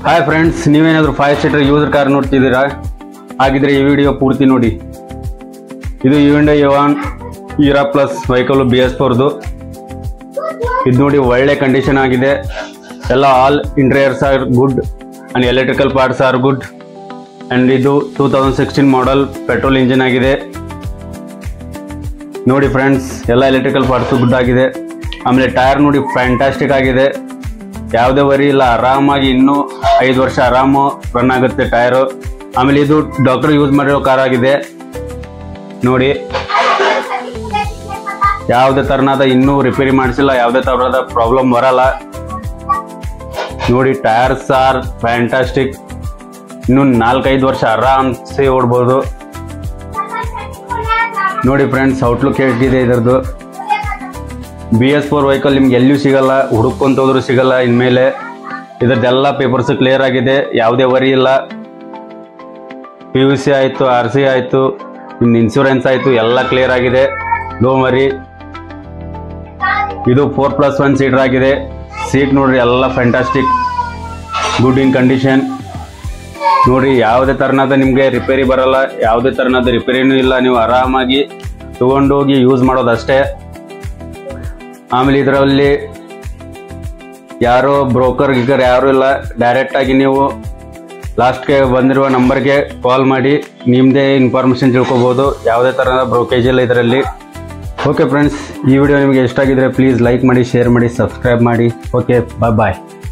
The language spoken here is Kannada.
ಹಾಯ್ ಫ್ರೆಂಡ್ಸ್, ನೀವೇನಾದರೂ 5 ಸೀಟರ್ ಯೂಸರ್ ಕಾರ್ ನೋಡ್ತಿದ್ದೀರಾ? ಹಾಗಿದ್ರೆ ಈ ವಿಡಿಯೋ ಪೂರ್ತಿ ನೋಡಿ. ಇದು ಹ್ಯುಂಡೈ ಎವಾನ್ ಇರಾ ಪ್ಲಸ್ ವೆಹಿಕಲ್ BS4ದು. ಇದು ನೋಡಿ ಒಳ್ಳೆ ಕಂಡೀಷನ್ ಆಗಿದೆ. ಎಲ್ಲ all interiors are good and electrical parts are good. And ಇದು 2016 ಮಾಡೆಲ್ ಪೆಟ್ರೋಲ್ ಇಂಜಿನ್ ಆಗಿದೆ. ನೋಡಿ ಫ್ರೆಂಡ್ಸ್, ಎಲ್ಲ ಎಲೆಕ್ಟ್ರಿಕಲ್ ಪಾರ್ಟ್ಸ್ ಗುಡ್ ಆಗಿದೆ. ಆಮೇಲೆ ಟೈರ್ ನೋಡಿ ಫ್ಯಾಂಟಾಸ್ಟಿಕ್ ಆಗಿದೆ, ಯಾವುದೇ ವರಿ ಇಲ್ಲ. ಆರಾಮಾಗಿ ಇನ್ನೂ 5 ವರ್ಷ ಆರಾಮು ರನ್ ಆಗುತ್ತೆ ಟೈರು. ಆಮೇಲೆ ಇದು ಡಾಕ್ಟರ್ ಯೂಸ್ ಮಾಡಿರೋ ಕಾರ್ ಆಗಿದೆ. ನೋಡಿ, ಯಾವುದೇ ತರನಾದ ಇನ್ನೂ ರಿಪೇರಿ ಮಾಡಿಸಿಲ್ಲ, ಯಾವುದೇ ತರಹದ ಪ್ರಾಬ್ಲಮ್ ಬರಲ್ಲ. ನೋಡಿ, ಟೈರ್ಸ್ ಆರ್ ಫ್ಯಾಂಟಾಸ್ಟಿಕ್. ಇನ್ನು 4-5 ವರ್ಷ ಆರಾಮ್ಸೆ ಓಡ್ಬೋದು. ನೋಡಿ ಫ್ರೆಂಡ್ಸ್, ಔಟ್ಲುಕ್ ಹೇಗಿದೆ ಇದರದ್ದು. BS4 ವೆಹಿಕಲ್ ನಿಮ್ಗೆ ಎಲ್ಲಿಯೂ ಸಿಗಲ್ಲ, ಹುಡುಕೊಂತ ಹೋದ್ರೂ ಸಿಗಲ್ಲ. ಇನ್ಮೇಲೆ ಇದರದ್ದೆಲ್ಲ ಪೇಪರ್ಸ್ ಕ್ಲಿಯರ್ ಆಗಿದೆ, ಯಾವುದೇ ವರಿ ಇಲ್ಲ. PUC ಆಯಿತು, RC ಆಯಿತು, ಇನ್ನು ಇನ್ಶೂರೆನ್ಸ್ ಆಯಿತು, ಎಲ್ಲ ಕ್ಲಿಯರ್ ಆಗಿದೆ. No worry. ಇದು 4+1 ಸೀಟರ್ ಆಗಿದೆ. ಸೀಟ್ ನೋಡ್ರಿ, ಎಲ್ಲ ಫ್ಯಾಂಟಾಸ್ಟಿಕ್, ಗುಡ್ ಇನ್ ಕಂಡೀಷನ್. ನೋಡಿ, ಯಾವುದೇ ತರನಾದ ನಿಮಗೆ ರಿಪೇರಿ ಬರಲ್ಲ, ಯಾವುದೇ ತರನಾದ ರಿಪೇರಿನೂ ಇಲ್ಲ. ನೀವು ಆರಾಮಾಗಿ ತಗೊಂಡೋಗಿ ಯೂಸ್ ಮಾಡೋದಷ್ಟೇ. ಆಮೇಲೆ ಇದರಲ್ಲಿ ಯಾರೋ ಬ್ರೋಕರ್ ಗೀಕರ್ ಯಾರೂ ಇಲ್ಲ. ಡೈರೆಕ್ಟಾಗಿ ನೀವು ಲಾಸ್ಟ್ಗೆ ಬಂದಿರುವ ನಂಬರ್ಗೆ ಕಾಲ್ ಮಾಡಿ ನಿಮ್ಮದೇ ಇನ್ಫಾರ್ಮೇಷನ್ ತಿಳ್ಕೊಬೋದು. ಯಾವುದೇ ಥರದ ಬ್ರೋಕೇಜ್ ಇಲ್ಲ ಇದರಲ್ಲಿ. ಓಕೆ ಫ್ರೆಂಡ್ಸ್, ಈ ವಿಡಿಯೋ ನಿಮಗೆ ಇಷ್ಟ ಆಗಿದ್ರೆ ಪ್ಲೀಸ್ ಲೈಕ್ ಮಾಡಿ, ಶೇರ್ ಮಾಡಿ, ಸಬ್ಸ್ಕ್ರೈಬ್ ಮಾಡಿ. ಓಕೆ, ಬಾಯ್.